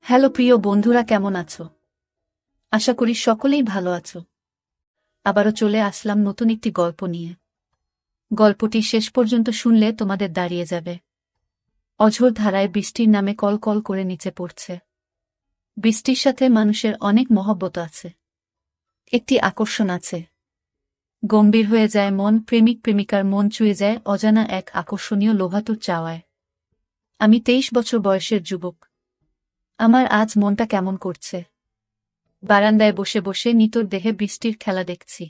Hello প্রিয় বন্ধুরা, কেমন আছো? আশা করি সকলেই ভালো আছো। আবারও চলে আসলাম নতুন একটি গল্প নিয়ে। গল্পটি শেষ পর্যন্ত শুনলে তোমাদের দাঁড়িয়ে যাবে। অঝোর ধারায় বৃষ্টির নামে কল কল করে নিচে পড়ছে। বৃষ্টির সাথে মানুষের অনেক মহব্বত আছে, একটি আকর্ষণ আছে। গম্ভীর হয়ে যায় মন, প্রেমিক প্রেমিকার মন চুয়ে যায় অজানা এক আকর্ষণীয় লোভাতুর চাওয়ায়। আমি 23 বছর বয়সের যুবক। আমার আজ মনটা কেমন করছে। বারান্দায় বসে বসে নিতর দেহে বৃষ্টির খেলা দেখছি।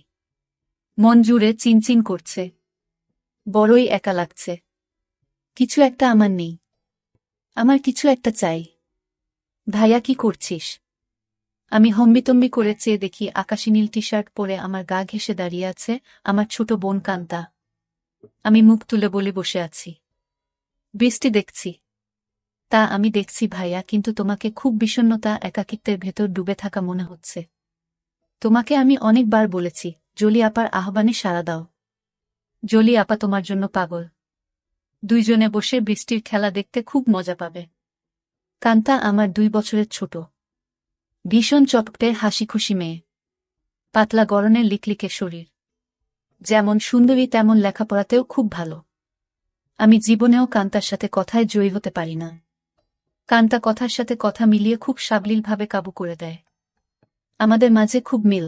মন জুড়ে চিনচিন করছে। বড়ই একা লাগছে। কিছু একটা আমার নেই। আমার কিছু একটা চাই। ভাইয়া, কি করছিস? আমি হম্বিতম্বি করে চেয়ে দেখি আকাশি নীল টি শার্ট পরে আমার গা ঘেঁষে দাঁড়িয়ে আছে আমার ছোট বোন কান্তা। আমি মুখ তুলে বলি, বসে আছি, বৃষ্টি দেখছি। তা আমি দেখছি ভাইয়া, কিন্তু তোমাকে খুব বিষণ্ণতা, একাকিত্বের ভেতর ডুবে থাকা মনে হচ্ছে। তোমাকে আমি অনেকবার বলেছি, জলি আপার আহ্বানে সাড়া দাও। জলি আপা তোমার জন্য পাগল। দুইজনে বসে বৃষ্টির খেলা দেখতে খুব মজা পাবে। কান্তা আমার 2 বছরের ছোট, ভীষণ চটপটে হাসি খুশি মেয়ে। পাতলা গড়নের লিকলিকে শরীর। যেমন সুন্দরী তেমন লেখাপড়াতেও খুব ভালো। আমি জীবনেও কান্তার সাথে কথায় জয়ী হতে পারি না। কান্তা কথার সাথে কথা মিলিয়ে খুব সাবলীলভাবে কাবু করে দেয়। আমাদের মাঝে খুব মিল।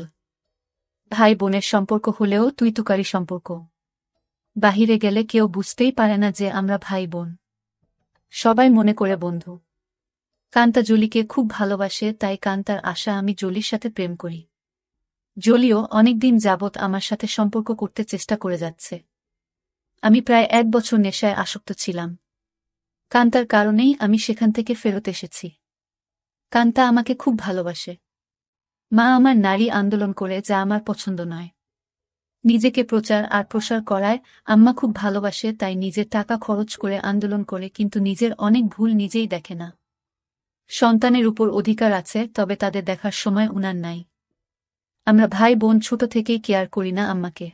ভাই বোনের সম্পর্ক হলেও তুই তুকারি সম্পর্ক। বাহিরে গেলে কেউ বুঝতেই পারে না যে আমরা ভাই বোন। সবাই মনে করে বন্ধু। কান্তা জলিকে খুব ভালোবাসে, তাই কান্তার আশা আমি জলির সাথে প্রেম করি। জলিও অনেকদিন যাবৎ আমার সাথে সম্পর্ক করতে চেষ্টা করে যাচ্ছে। আমি প্রায় 1 বছর নেশায় আসক্ত ছিলাম। কান্তার কারণেই আমি সেখান থেকে ফেরত এসেছি। কান্তা আমাকে খুব ভালোবাসে। মা আমার নারী আন্দোলন করে, যা আমার পছন্দ নয়। নিজেকে প্রচার আর প্রসার করায় আম্মা খুব ভালোবাসে, তাই নিজের টাকা খরচ করে আন্দোলন করে, কিন্তু নিজের অনেক ভুল নিজেই দেখে না। সন্তানের উপর অধিকার আছে, তবে তাদের দেখার সময় উনার নাই। আমরা ভাই বোন ছোট থেকেই কেয়ার করি না আম্মাকে।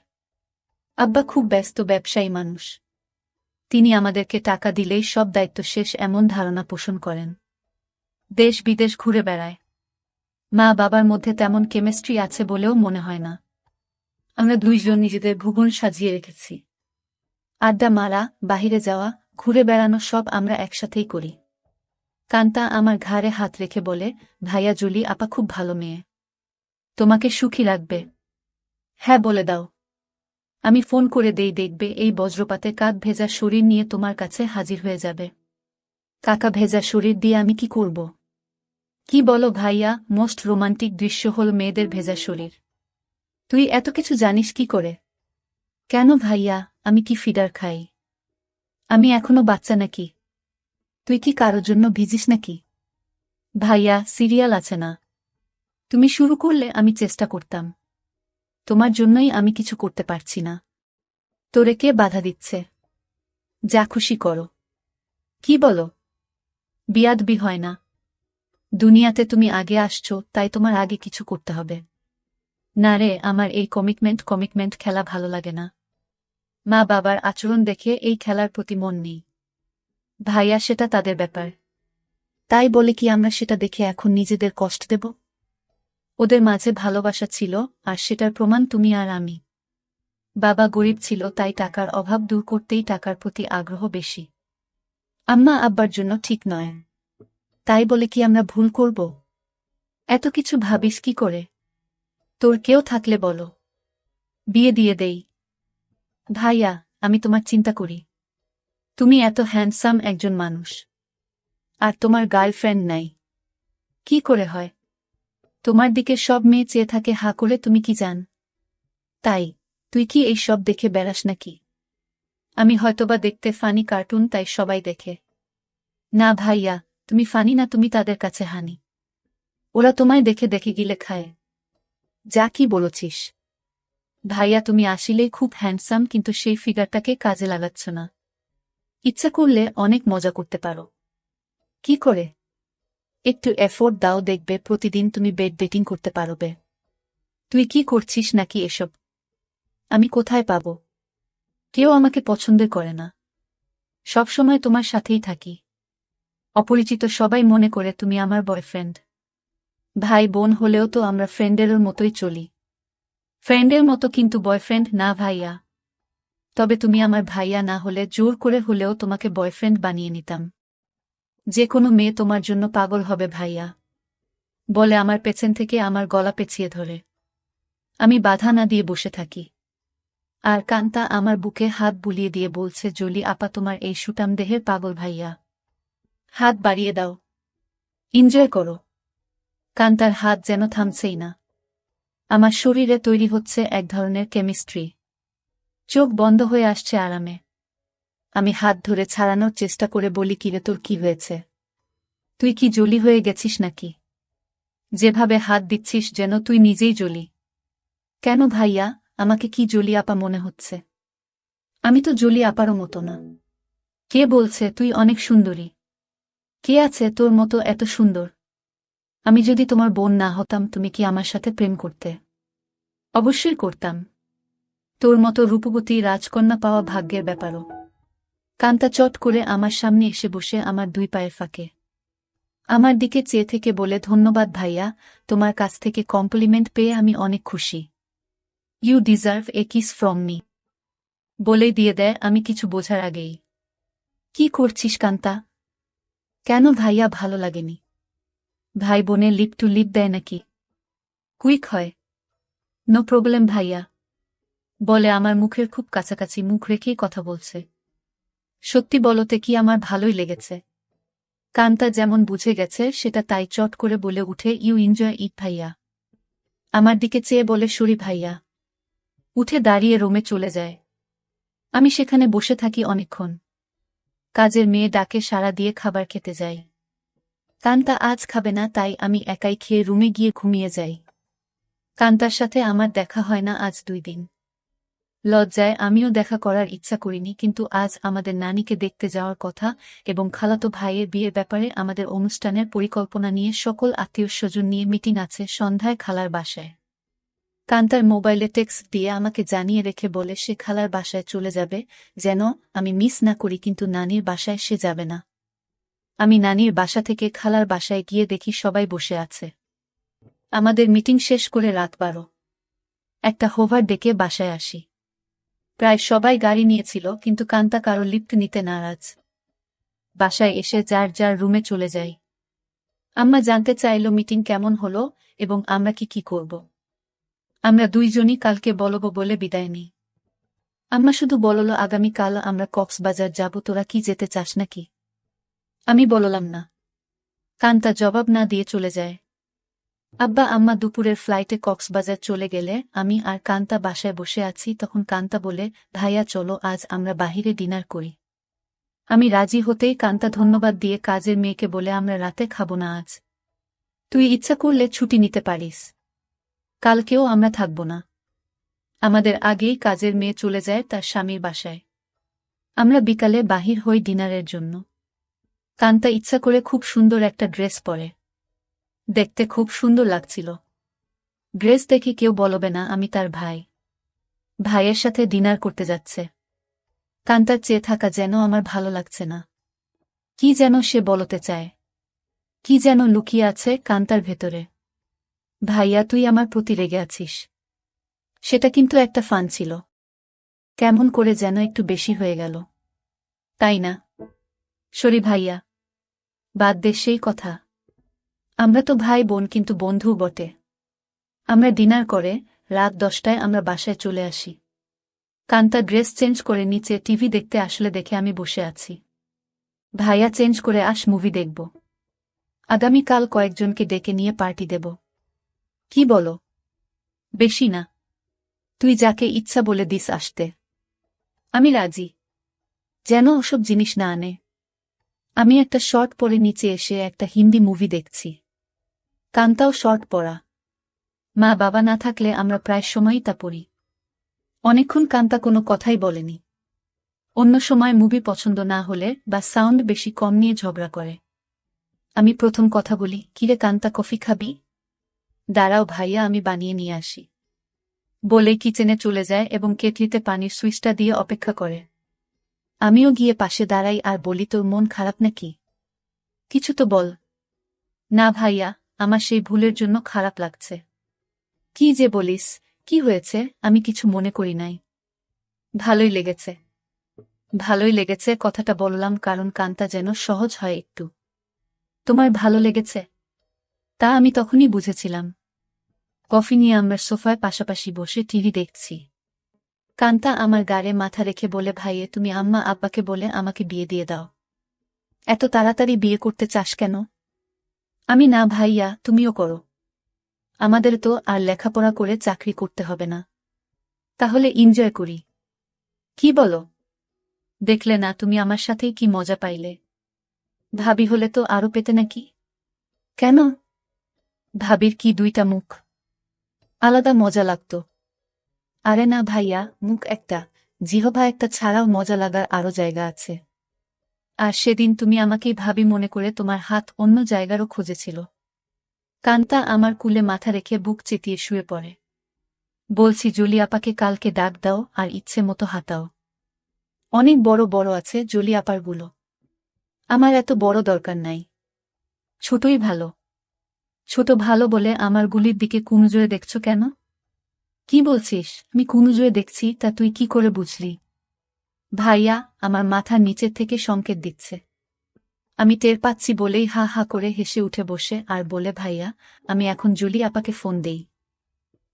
আব্বা খুব ব্যস্ত ব্যবসায়ী মানুষ। তিনি আমাদেরকে টাকা দিলেই সব দায়িত্ব শেষ, এমন ধারণা পোষণ করেন। দেশ বিদেশ ঘুরে বেড়ায়। মা বাবার মধ্যে তেমন কেমিস্ট্রি আছে বলেও মনে হয় না। আমরা দুইজন নিজেদের ভুবন সাজিয়ে রেখেছি। আড্ডা মারা, বাহিরে যাওয়া, ঘুরে বেড়ানো সব আমরা একসাথেই করি। কান্তা আমার ঘাড়ে হাত রেখে বলে, ভাইয়া, জলি আপা খুব ভালো মেয়ে। তোমাকে সুখী রাখবে। হ্যাঁ বলে দাও। আমি ফোন করে দেই, দেখবে এই বজ্রপাতে কাক ভেজা শরীর নিয়ে তোমার কাছে হাজির হয়ে যাবে। কাকা ভেজা শরীর দিয়ে আমি কি করব? কি বলো ভাইয়া, মোস্ট রোমান্টিক দৃশ্য হল মেয়েদের ভেজা শরীর। তুই এত কিছু জানিস কি করে? কেন ভাইয়া, আমি কি ফিডার খাই? আমি এখনো বাচ্চা নাকি? তুই কি কারোর জন্য ভিজিস নাকি? ভাইয়া, সিরিয়াল আছে না? তুমি শুরু করলে আমি চেষ্টা করতাম। তোমার জন্যই আমি কিছু করতে পারছি না। তোরে কে বাধা দিচ্ছে? যা খুশি করো। কি বলো? বিয়াদবি হয় না। দুনিয়াতে তুমি আগে আসছো, তাই তোমার আগে কিছু করতে হবে। না রে, আমার এই কমিটমেন্ট খেলা ভালো লাগে না। মা বাবার আচরণ দেখে এই খেলার প্রতি মন নেই। ভাইয়া, সেটা তাদের ব্যাপার। তাই বলে কি আমরা সেটা দেখে এখন নিজেদের কষ্ট দেব? ওদের মাঝে ভালোবাসা ছিল, আর সেটার প্রমাণ তুমি আর আমি। বাবা গরিব ছিল, তাই টাকার অভাব দূর করতেই টাকার প্রতি আগ্রহ বেশি। আম্মা আব্বার জন্য ঠিক নয়। তাই বলে কি আমরা ভুল করব? এত কিছু ভাবিস কি করে? তোর কেউ থাকলে বলো, বিয়ে দিয়ে দেই। ভাইয়া, আমি তোমার চিন্তা করি। তুমি এত হ্যান্ডসাম একজন মানুষ, আর তোমার গার্লফ্রেন্ড নাই। কি করে হয়? তোমার দিকে সব মেয়ে চেয়ে থাকে হা করে, তুমি কি জান? তাই তুই কি এই সব দেখে বেড়াস নাকি? আমি হয়তোবা দেখতে ফানি কার্টুন, তাই সবাই দেখে। না ভাইয়া, তুমি ফানি না, তুমি তাদের কাছে হানি। ওরা তোমায় দেখে দেখে গিলে খায়। যা কি বলছিস? ভাইয়া, তুমি আসলেই খুব হ্যান্ডসাম, কিন্তু সেই ফিগারটাকে কাজে লাগাচ্ছ না। ইচ্ছা করলে অনেক মজা করতে পারো। কি করে? একটু এফোর্ট দাও, দেখবে প্রতিদিন তুমি বেড ডেটিং করতে পারবে। তুই কি করছিস নাকি এসব? আমি কোথায় পাব? কেউ আমাকে পছন্দ করে না। সবসময় তোমার সাথেই থাকি। অপরিচিত সবাই মনে করে তুমি আমার বয়ফ্রেন্ড। ভাই বোন হলেও তো আমরা ফ্রেন্ডের মতোই চলি। ফ্রেন্ডের মতো, কিন্তু বয়ফ্রেন্ড না ভাইয়া। তবে তুমি আমার ভাইয়া না হলে জোর করে হলেও তোমাকে বয়ফ্রেন্ড বানিয়ে নিতাম। যে কোনো মেয়ে তোমার জন্য পাগল হবে ভাইয়া, বলে আমার পেছন থেকে আমার গলা পেঁচিয়ে ধরে। আমি বাধা না দিয়ে বসে থাকি। আর কান্তা আমার বুকে হাত বুলিয়ে দিয়ে বলছে, জলি আপা তোমার এই সুটাম দেহের পাগল ভাইয়া। হাত বাড়িয়ে দাও, এনজয় করো। কান্তার হাত যেন থামছেই না। আমার শরীরে তৈরি হচ্ছে এক ধরনের কেমিস্ট্রি। চোখ বন্ধ হয়ে আসছে আরামে। আমি হাত ধরে ছাড়ানোর চেষ্টা করে বলি, কিরে তোর কি হয়েছে? তুই কি জলি হয়ে গেছিস নাকি? যেভাবে হাত দিচ্ছিস যেন তুই নিজেই জলি। কেন ভাইয়া, আমাকে কি জলি আপা মনে হচ্ছে? আমি তো জলি আপারও মতো না। কে বলছে? তুই অনেক সুন্দরী। কে আছে তোর মতো এত সুন্দর? আমি যদি তোমার বোন না হতাম তুমি কি আমার সাথে প্রেম করতে? অবশ্যই করতাম। তোর মতো রূপবতী রাজকন্যা পাওয়া ভাগ্যের ব্যাপারও। কান্তা চট করে আমার সামনে এসে বসে আমার দুই পায়ের ফাঁকে আমার দিকে চেয়ে থেকে বলে, ধন্যবাদ ভাইয়া, তোমার কাছ থেকে কমপ্লিমেন্ট পেয়ে আমি অনেক খুশি। You deserve a kiss from me. বলেই দিয়ে দেয় আমি কিছু বোঝার আগেই। কি করছিস কান্তা? কেন ভাইয়া, ভালো লাগেনি? ভাই বোনে লিপ টু লিপ দেয় নাকি? কুইক হয়। নো প্রবলেম ভাইয়া, বলে আমার মুখের খুব কাছাকাছি মুখ রেখেই কথা বলছে। সত্যি বলতে কি আমার ভালোই লেগেছে। কান্তা যেমন বুঝে গেছে সেটা তাই চট করে বলে উঠে, ইউ এনজয় ইট ভাইয়া। আমার দিকে চেয়ে বলে, সরি ভাইয়া। উঠে দাঁড়িয়ে রুমে চলে যায়। আমি সেখানে বসে থাকি অনেকক্ষণ। কাজের মেয়ে ডাকে সাড়া দিয়ে খাবার খেতে যাই। কান্তা আজ খাবে না, তাই আমি একাই খেয়ে রুমে গিয়ে ঘুমিয়ে যাই। কান্তার সাথে আমার দেখা হয় না আজ 2 দিন। লজ্জায় আমিও দেখা করার ইচ্ছা করিনি, কিন্তু আজ আমাদের নানিকে দেখতে যাওয়ার কথা এবং খালাতো ভাইয়ের বিয়ের ব্যাপারে আমাদের অনুষ্ঠানের পরিকল্পনা নিয়ে সকল আত্মীয়স্বজন নিয়ে মিটিং আছে সন্ধ্যায় খালার বাসায়। কান্তার মোবাইলে টেক্সট দিয়ে আমাকে জানিয়ে রেখে বলে সে খালার বাসায় চলে যাবে, যেন আমি মিস না করি, কিন্তু নানির বাসায় সে যাবে না। আমি নানির বাসা থেকে খালার বাসায় গিয়ে দেখি সবাই বসে আছে। আমাদের মিটিং শেষ করে রাত 12। একটা হোভার ডেকে বাসায় আসি। প্রায় সবাই গাড়ি নিয়েছিল, কিন্তু কান্তা কারো লিফট নিতে নারাজ। বাসায় এসে যার যার রুমে চলে যাই। আম্মা জানতে চাইল মিটিং কেমন হলো এবং আমরা কি করব। আমরা দুইজনই কালকে বলবো বলে বিদায় নিই। আম্মা শুধু বলল, আগামীকাল আমরা কক্সবাজার যাব, তোরা কি যেতে চাস নাকি? আমি বললাম না। কান্তা জবাব না দিয়ে চলে যায়। আব্বা আম্মা দুপুরের ফ্লাইটে কক্সবাজার চলে গেলে আমি আর কান্তা বাসায় বসে আছি। তখন কান্তা বলে, ভাইয়া চলো আজ আমরা বাহিরে ডিনার করি। আমি রাজি হতেই কান্তা ধন্যবাদ দিয়ে কাজের মেয়েকে বলে, আমরা রাতে খাবো না আজ। তুই ইচ্ছা করলে ছুটি নিতে পারিস। কালকেও আমরা থাকব না। আমাদের আগেই কাজের মেয়ে চলে যায় তার স্বামীর বাসায়। আমরা বিকালে বাহির হই ডিনারের জন্য। কান্তা ইচ্ছা করে খুব সুন্দর একটা ড্রেস পরে। দেখতে খুব সুন্দর লাগছিল। ড্রেস দেখে কেউ বলবে না আমি তার ভাই। ভাইয়ের সাথে ডিনার করতে যাচ্ছে। কান্তার চেয়ে থাকা যেন আমার ভালো লাগছে না। কি যেন সে বলতে চায়। কি যেন লুকিয়ে আছে কান্তার ভেতরে। ভাইয়া তুই আমার প্রতি রেগে আছিস। সেটা কিন্তু একটা ফান ছিল। কেমন করে যেন একটু বেশি হয়ে গেল, তাই না? সরি ভাইয়া, বাদ দে সেই কথা। আমরা তো ভাই বোন, কিন্তু বন্ধু বটে। আমরা ডিনার করে রাত 10টায় আমরা বাসায় চলে আসি। কান্তা ড্রেস চেঞ্জ করে নিচে টিভি দেখতে আসলে দেখে আমি বসে আছি। ভাইয়া চেঞ্জ করে আস, মুভি দেখব। আগামীকাল কয়েকজনকে ডেকে নিয়ে পার্টি দেব। কি বলো? বেশি না, তুই যাকে ইচ্ছা বলে দিস আসতে। আমি রাজি। যেন ওসব জিনিস না আনে। আমি একটা শর্ট পরে নিচে এসে একটা হিন্দি মুভি দেখছি। কান্তাও শর্ট পরা। মা বাবা না থাকলে আমরা প্রায় সময়ই তা পড়ি। অনেকক্ষণ কান্তা কোনো কথাই বলেনি। অন্য সময় মুভি পছন্দ না হলে বা সাউন্ড বেশি কম নিয়ে ঝগড়া করে। আমি প্রথম কথা বলি, কিরে কান্তা কফি খাবি? দাঁড়াও ভাইয়া, আমি বানিয়ে নিয়ে আসি। বলে কিচেনে চলে যায় এবং কেটলিতে পানির সুইচটা দিয়ে অপেক্ষা করে। আমিও গিয়ে পাশে দাঁড়াই আর বলি, তোর মন খারাপ নাকি? কিছু তো বল। না ভাইয়া, আমার সেই ভুলের জন্য খারাপ লাগছে। কি যে বলিস, কি হয়েছে? আমি কিছু মনে করি নাই। ভালোই লেগেছে। ভালোই লেগেছে কথাটা বললাম কারণ কানটা যেন সহজ হয় একটু। তোমার ভালো লেগেছে? তা আমি তখনই বুঝেছিলাম। কফি নিয়ে আমরা সোফায় পাশাপাশি বসে টিভি দেখছি। কান্তা আমার গাড়ে মাথা রেখে বলে, ভাইয়ে তুমি আম্মা আব্বাকে বলে আমাকে বিয়ে দিয়ে দাও। এত তাড়াতাড়ি বিয়ে করতে চাস কেন? আমি না ভাইয়া, তুমিও করো। আমাদের তো আর লেখাপড়া করে চাকরি করতে হবে না। তাহলে এনজয় করি। কি বলো? দেখলে না তুমি আমার সাথেই কি মজা পাইলে। ভাবি হলে তো আরো পেতে নাকি? কেন? ভাবির কি দুইটা মুখ? আলাদা মজা লাগত। আরে না ভাইয়া, মুখ একটা, জিহবা একটা ছাড়াও মজা লাগার আরো জায়গা আছে। আর সেদিন তুমি আমাকেই ভাবি মনে করে তোমার হাত অন্য জায়গারও খুঁজেছিল। কান্তা আমার কুলে মাথা রেখে বুক চেতিয়ে শুয়ে পড়ে। বলছি জলি আপাকে কালকে ডাক দাও আর ইচ্ছে মতো হাতাও। অনেক বড় বড় আছে জলি আপারগুলো। আমার এত বড় দরকার নাই। ছোটই ভালো। ছোট ভালো বলে আমার গুলির দিকে কুনজরে দেখছ কেন? কি বলছিস? আমি কুনজরে দেখছি তা তুই কি করে বুঝলি? ভাইয়া আমার মাথার নিচের থেকে সংকেত দিচ্ছে। আমি টের পাচ্ছি বলেই হা হা করে হেসে উঠে বসে আর বলে, ভাইয়া আমি এখন জলি আপাকে ফোন দেই।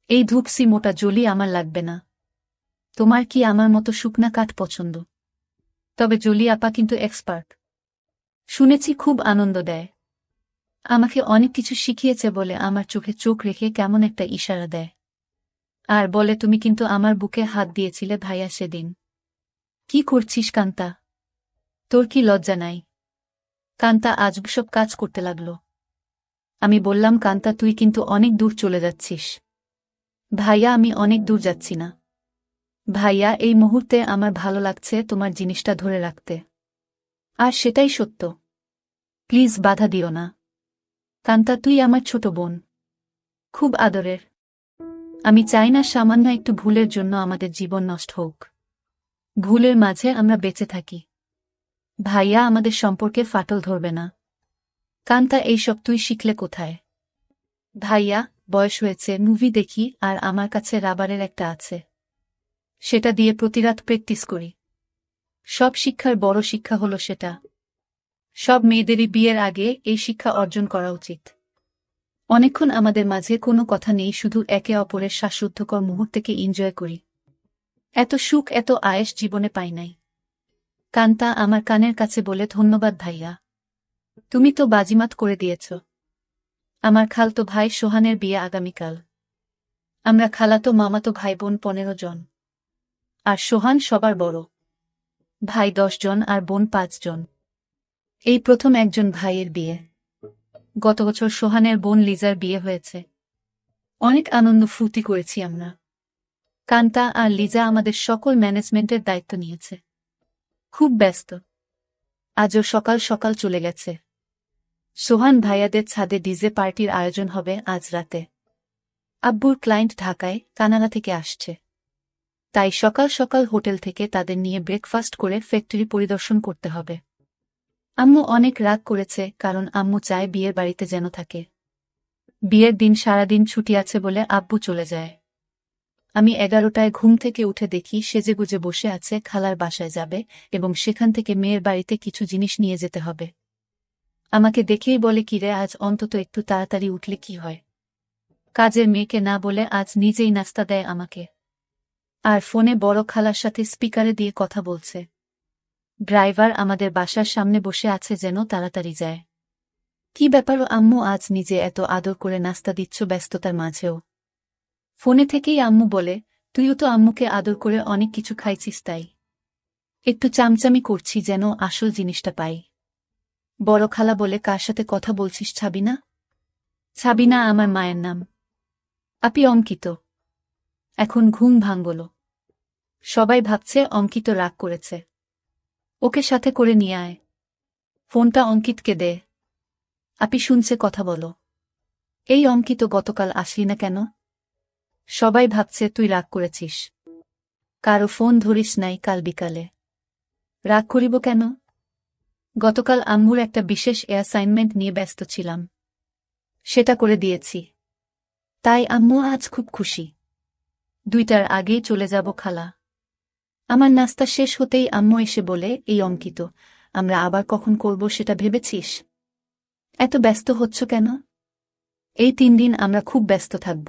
এই ধূপসি মোটা জলি আমার লাগবে না। তোমার কি আমার মতো শুকনা কাঠ পছন্দ? তবে জলি আপা কিন্তু এক্সপার্ট। শুনেছি খুব আনন্দ দেয়। আমাকে অনেক কিছু শিখিয়েছে বলে আমার চোখে চোখ রেখে কেমন একটা ইশারা দেয়। আর বলে, তুমি কিন্তু আমার বুকে হাত দিয়েছিলে ভাইয়া সেদিন। কি করছিস কান্তা? তোর কি লজ্জা নাই? কান্তা আজব সব কাজ করতে লাগল। আমি বললাম, কান্তা তুই কিন্তু অনেক দূর চলে যাচ্ছিস। ভাইয়া আমি অনেক দূর যাচ্ছি না। ভাইয়া এই মুহূর্তে আমার ভালো লাগছে তোমার জিনিসটা ধরে রাখতে। আর সেটাই সত্য। প্লিজ বাধা দিও না। কান্তা তুই আমার ছোট বোন। খুব আদরের। আমি চাই না সামান্য একটু ভুলের জন্য আমাদের জীবন নষ্ট হোক। ভুলের মাঝে আমরা বেঁচে থাকি। ভাইয়া আমাদের সম্পর্কে ফাটল ধরবে না। কান্তা এইসব তুই শিখলে কোথায়? ভাইয়া বয়স হয়েছে, মুভি দেখি আর আমার কাছে রাবারের একটা আছে। সেটা দিয়ে প্রতিরাত প্র্যাকটিস করি। সব শিক্ষার বড় শিক্ষা হলো সেটা। সব মেয়েদেরই বিয়ের আগে এই শিক্ষা অর্জন করা উচিত। অনেকক্ষণ আমাদের মাঝে কোনো কথা নেই, শুধু একে অপরের শ্বাসরুদ্ধকর মুহূর্তকে এনজয় করি। এত সুখ এত আয়েশ জীবনে পাই নাই। কান্তা আমার কানের কাছে বলে, ধন্যবাদ ভাইয়া। তুমি তো বাজিমাত করে দিয়েছ। আমার খালতো ভাই সোহানের বিয়ে আগামীকাল। আমরা খালাতো মামাতো ভাই বোন 15 জন। আর সোহান সবার বড়। ভাই 10 জন আর বোন 5 জন। এই প্রথম একজন ভাইয়ের বিয়ে। গত বছর সোহানের বোন লিজার বিয়ে হয়েছে। অনেক আনন্দ ফুর্তি করেছি আমরা। কান্তা আর লিজা আমাদের সকল ম্যানেজমেন্টের দায়িত্ব নিয়েছে। খুব ব্যস্ত। আজও সকাল সকাল চলে গেছে। সোহান ভাইয়াদের ছাদে ডিজে পার্টির আয়োজন হবে আজ রাতে। আব্বুর ক্লায়েন্ট ঢাকায় কানাডা থেকে আসছে। তাই সকাল সকাল হোটেল থেকে তাদের নিয়ে ব্রেকফাস্ট করে ফ্যাক্টরি পরিদর্শন করতে হবে। আম্মু অনেক রাগ করেছে কারণ আম্মু চায় বিয়ের বাড়িতে যেন থাকে। বিয়ের দিন সারাদিন ছুটি আছে বলে আব্বু চলে যায়। আমি 11টায় ঘুম থেকে উঠে দেখি সেজেগুজে বসে আছে, খালার বাসায় যাবে এবং সেখান থেকে মেয়ের বাড়িতে কিছু জিনিস নিয়ে যেতে হবে। আমাকে দেখেই বলে, কিরে আজ অন্তত একটু তাড়াতাড়ি উঠলে কি হয়? কাজের মেয়েকে না বলে আজ নিজেই নাস্তা দেয় আমাকে। আর ফোনে বড় খালার সাথে স্পিকারে দিয়ে কথা বলছে। ড্রাইভার আমাদের বাসার সামনে বসে আছে যেন তাড়াতাড়ি যায়। কি ব্যাপারও আম্মু আজ নিজে এত আদর করে নাস্তা দিচ্ছ ব্যস্ততার মাঝেও? ফোনে থেকেই আম্মু বলে, তুইও তো আম্মুকে আদর করে অনেক কিছু খাইছিস তাই। একটু চামচামি করছি যেন আসল জিনিসটা পাই। বড় খালা বলে, কার সাথে কথা বলছিস ছাবিনা? ছাবিনা আমার মায়ের নাম। আপি অঙ্কিত। এখন ঘুম ভাঙল। সবাই ভাবছে অঙ্কিত রাগ করেছে। ওকে সাথে করে নিয়ে আয়। ফোনটা অঙ্কিতকে দে। আপি শুনছে, কথা বলো। এই অঙ্কিত, গতকাল আসলি না কেন? সবাই ভাবছে তুই রাগ করেছিস। কারো ফোন ধরিস নাই কাল বিকালে। রাগ করিব কেন? গতকাল আম্মুর একটা বিশেষ অ্যাসাইনমেন্ট নিয়ে ব্যস্ত ছিলাম, সেটা করে দিয়েছি। তাই আম্মু আজ খুব খুশি। 2টার আগেই চলে যাব খালা। আমার নাস্তা শেষ হতেই আম্মু এসে বলে, এই অঙ্কিত, আমরা আবার কখন করব সেটা ভেবেছিস? এত ব্যস্ত হচ্ছ কেন? এই 3 দিন আমরা খুব ব্যস্ত থাকব।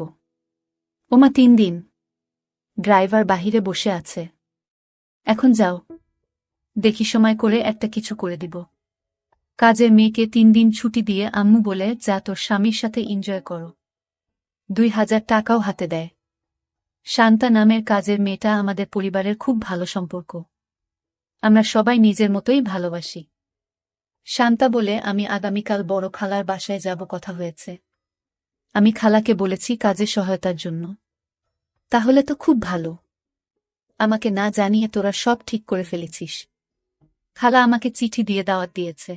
ওমা 3 দিন? ড্রাইভার বাহিরে বসে আছে। এখন যাও, দেখি সময় করে একটা কিছু করে দিব। কাজের মেয়েকে 3 দিন ছুটি দিয়ে আম্মু বলে, যা তোর স্বামীর সাথে এনজয় করো। 2000 টাকাও হাতে দেয়। শান্তা নামের কাজের মেয়েটা আমাদের পরিবারের খুব ভালো সম্পর্ক। আমরা সবাই নিজের মতোই ভালোবাসি। শান্তা বলে, আমি আগামীকাল বড় খালার বাসায় যাব, কথা হয়েছে। আমি খালাকে বলেছি কাজে সহায়তার জন্য। তাহলে তো খুব ভালো। আমাকে না জানিয়ে তোরা সব ঠিক করে ফেলেছিস। খালা আমাকে চিঠি দিয়ে দাওয়াত দিয়েছে।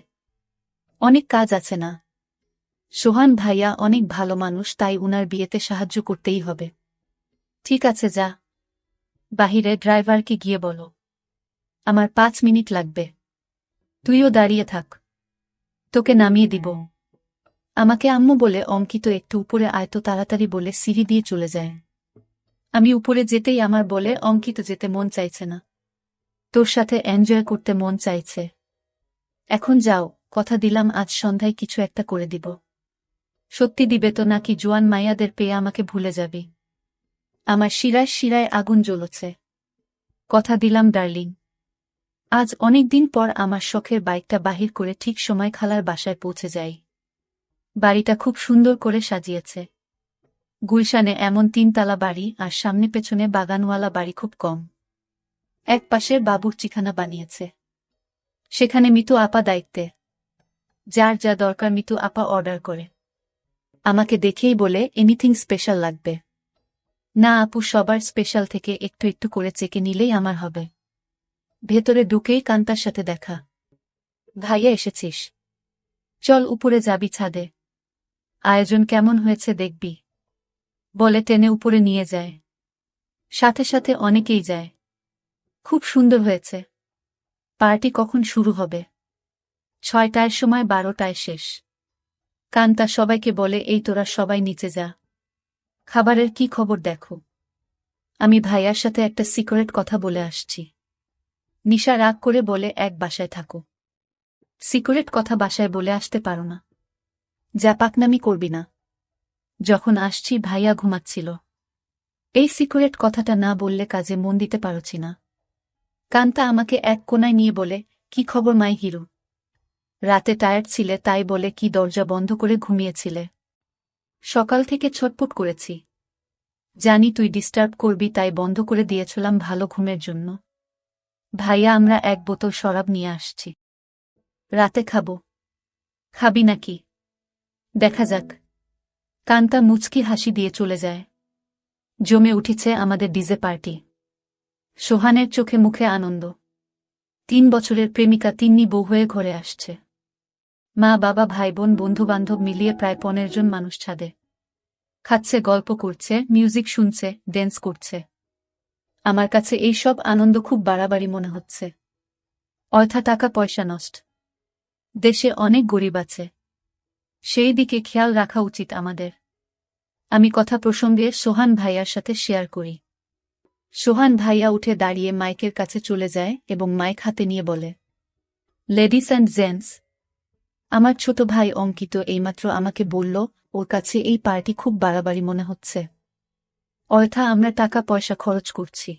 অনেক কাজ আছে না? সোহান ভাইয়া অনেক ভালো মানুষ, তাই উনার বিয়েতে সাহায্য করতেই হবে। ঠিক আছে, যা। বাহিরে ড্রাইভারকে গিয়ে বলো আমার 5 মিনিট লাগবে। তুইও দাঁড়িয়ে থাক, তোকে নামিয়ে দিব। আমাকে আম্মু বলে, অঙ্কিত একটু উপরে আয় তো তাড়াতাড়ি বলে সিঁড়ি দিয়ে চলে যায়। আমি উপরে যেতেই আমার বলে, অঙ্কিত যেতে মন চাইছে না, তোর সাথে এনজয় করতে মন চাইছে। এখন যাও, কথা দিলাম আজ সন্ধ্যায় কিছু একটা করে দিব। সত্যি দিবে তো, নাকি জোয়ান মাইয়াদের পেয়ে আমাকে ভুলে যাবি? আমার শিরায় শিরায় আগুন জ্বলছে। কথা দিলাম ডার্লিং। আজ অনেক দিন পর আমার শখের বাইকটা বাহির করে ঠিক সময় খালার বাসায় পৌঁছে যাই। বাড়িটা খুব সুন্দর করে সাজিয়েছে। গুলশানে এমন 3 তলা বাড়ি আর সামনে পেছনে বাগানওয়ালা বাড়ি খুব কম। এক পাশের বাবুর্চিখানা বানিয়েছে, সেখানে মিতু আপা দায়িত্বে। যার যা দরকার মিতু আপা অর্ডার করে। আমাকে দেখেই বলে, এনিথিং স্পেশাল লাগবে? না আপু, সবার স্পেশাল থেকে একটু একটু করে চেকে নিলেই আমার হবে। ভেতরে ঢুকেই কান্তার সাথে দেখা। ভাইয়া এসেছিস? চল উপরে যাবি ছাদে। আয়োজন কেমন হয়েছে দেখবি, বলে টেনে উপরে নিয়ে যায়। সাথে সাথে অনেকেই যায়। খুব সুন্দর হয়েছে। পার্টি কখন শুরু হবে? 6টার সময়, 12টায় শেষ। কান্তা সবাইকে বলে, এই তোরা সবাই নিচে যা, খাবারের কি খবর দেখো। আমি ভাইয়ার সাথে একটা সিক্রেট কথা বলে আসছি। নিশা রাগ করে বলে, এক বাসায় থাকো, সিক্রেট কথা বাসায় বলে আসতে পারো না? যা পাকনামি করবি না। যখন আসছি ভাইয়া ঘুমাচ্ছিল। এই সিক্রেট কথাটা না বললে কাজে মন দিতে পারছি না। কান্তা আমাকে এক কোনায় নিয়ে বলে, কি খবর মাই হিরো? রাতে টায়ার্ড ছিলে তাই বলে কি দরজা বন্ধ করে ঘুমিয়েছিলে? সকাল থেকে ছটপট করেছি, জানি তুই ডিস্টার্ব করবি তাই বন্ধ করে দিয়েছিলাম ভালো ঘুমের জন্য। ভাইয়া, আমরা 1 বোতল শরাব নিয়ে আসছি, রাতে খাবো। খাবি নাকি? দেখা যাক। কান্তা মুচকি হাসি দিয়ে চলে যায়। জমে উঠেছে আমাদের ডিজে পার্টি। সোহানের চোখে মুখে আনন্দ। 3 বছরের প্রেমিকা তিন্নি বউ হয়ে ঘরে আসছে। মা বাবা ভাই বোন বন্ধুবান্ধব মিলিয়ে প্রায় 15 জন মানুষ ছাদে খাচ্ছে, গল্প করছে, মিউজিক শুনছে, ড্যান্স করছে। আমার কাছে এই সব আনন্দ খুব বাড়াবাড়ি মনে হচ্ছে। অযথা টাকা পয়সা নষ্ট। দেশে অনেক গরিব আছে, সেই দিকে খেয়াল রাখা উচিত আমাদের। আমি কথা প্রসঙ্গে সোহান ভাইয়ার সাথে শেয়ার করি। সোহান ভাইয়া উঠে দাঁড়িয়ে মাইকের কাছে চলে যায় এবং মাইক হাতে নিয়ে বলে, লেডিস অ্যান্ড জেন্টস, আমার ছোট ভাই অঙ্কিত এইমাত্র আমাকে বলল ওর কাছে এই পার্টি খুব বাড়াবাড়ি মনে হচ্ছে। অযথা আমরা টাকা পয়সা খরচ করছি।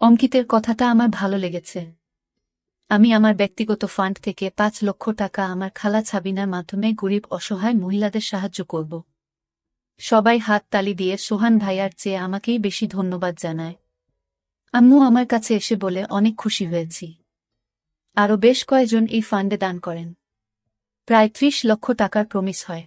অঙ্কিতের কথাটা আমার ভালো লেগেছে। আমি আমার ব্যক্তিগত ফান্ড থেকে 5 লক্ষ টাকা আমার খালা ছাবিনার মাধ্যমে গরিব অসহায় মহিলাদের সাহায্য করব। সবাই হাত তালি দিয়ে সোহান ভাইয়ার চেয়ে আমাকেই বেশি ধন্যবাদ জানায়। আম্মু আমার কাছে এসে বলে, অনেক খুশি হয়েছি। আরও বেশ কয়েকজন এই ফান্ডে দান করেন। প্রায় 30 লক্ষ টাকার প্রমিস হয়।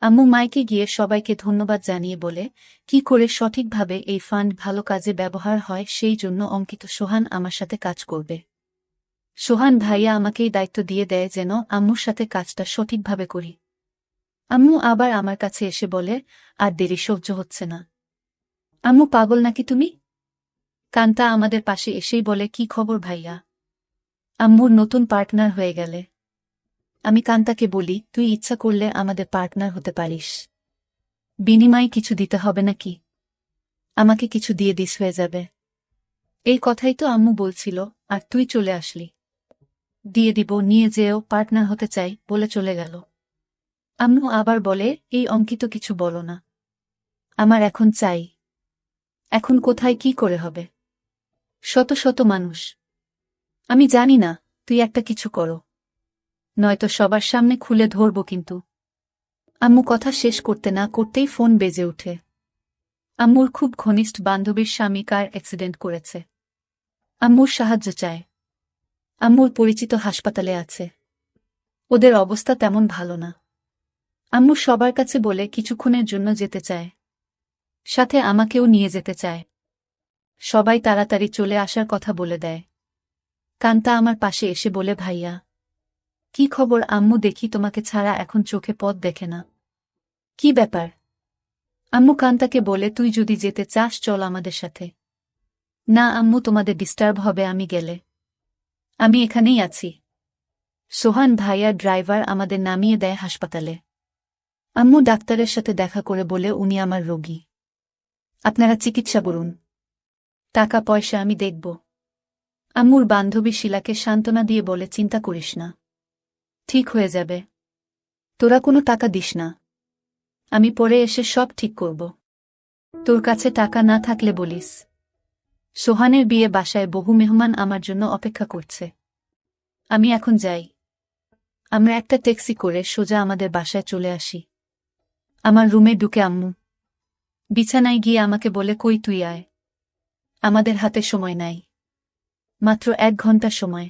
আম্মু মাইকে গিয়ে সবাইকে ধন্যবাদ জানিয়ে বলে, কি করে সঠিকভাবে এই ফান্ড ভালো কাজে ব্যবহার হয় সেই জন্য অঙ্কিত সোহান আমার সাথে কাজ করবে। সোহান ভাইয়া আমাকেই দায়িত্ব দিয়ে দেয় যেন আম্মুর সাথে কাজটা সঠিকভাবে করি। আম্মু আবার আমার কাছে এসে বলে, আর দেরি সহ্য হচ্ছে না। আম্মু পাগল নাকি তুমি? কান্তা আমাদের পাশে এসেই বলে, কি খবর ভাইয়া? আম্মুর নতুন পার্টনার হয়ে গেলে। আমি কান্তাকে বলি, তুই ইচ্ছা করলে আমাদের পার্টনার হতে পারিস। বিনিময়ে কিছু দিতে হবে নাকি? আমাকে কিছু দিয়ে দিস হয়ে যাবে। এই কথাই তো আম্মু বলছিল, আর তুই চলে আসলি। দিয়ে দিব, নিয়ে যেও, পার্টনার হতে চাই বলে চলে গেল। আম্মু আবার বলে, এই অঙ্কিত কিছু বলো না। আমার এখন চাই। এখন কোথায় কি করে হবে? শত শত মানুষ। আমি জানি না, তুই একটা কিছু করো, নয়তো সবার সামনে খুলে ধরব কিন্তু। আম্মু কথা শেষ করতে না করতেই ফোন বেজে ওঠে। আম্মুর খুব ঘনিষ্ঠ বান্ধবীর স্বামী কার অ্যাক্সিডেন্ট করেছে। আম্মুর সাহায্য চায়। আম্মুর পরিচিত হাসপাতালে আছে। ওদের অবস্থা তেমন ভালো না। আম্মু সবার কাছে বলে কিছুক্ষণের জন্য যেতে চায়। সাথে আমাকেও নিয়ে যেতে চায়। সবাই তাড়াতাড়ি চলে আসার কথা বলে দেয়। কান্তা আমার পাশে এসে বলে, ভাইয়া, কি খবর? আম্মু, দেখি তোমাকে ছাড়া এখন চোখে পথ দেখে না। কি ব্যাপার? আম্মু কান্তাকে বলে, তুই যদি যেতে চাস চল আমাদের সাথে। না আম্মু, তোমাদের ডিস্টার্ব হবে আমি গেলে। আমি এখানেই আছি। সোহান ভাইয়া ড্রাইভার আমাদের নামিয়ে দেয় হাসপাতালে। আম্মু ডাক্তারের সাথে দেখা করে বলে, উনি আমার রোগী, আপনারা চিকিৎসা করুন, টাকা পয়সা আমি দেখব। আম্মুর বান্ধবী শিলাকে সান্ত্বনা দিয়ে বলে, চিন্তা করিস না, ঠিক হয়ে যাবে। তোরা কোনো টাকা দিস না, আমি পরে এসে সব ঠিক করব। তোর কাছে টাকা না থাকলে বলিস। সোহানের বিয়ে বাসায় বহু মেহমান আমার জন্য অপেক্ষা করছে। আমি এখন যাই। আমরা একটা ট্যাক্সি করে সোজা আমাদের বাসায় চলে আসি। আমার রুমে ঢুকে আম্মু বিছানায় গিয়ে আমাকে বলে, কই তুই আয়, আমাদের হাতে সময় নাই, মাত্র 1 ঘন্টা সময়।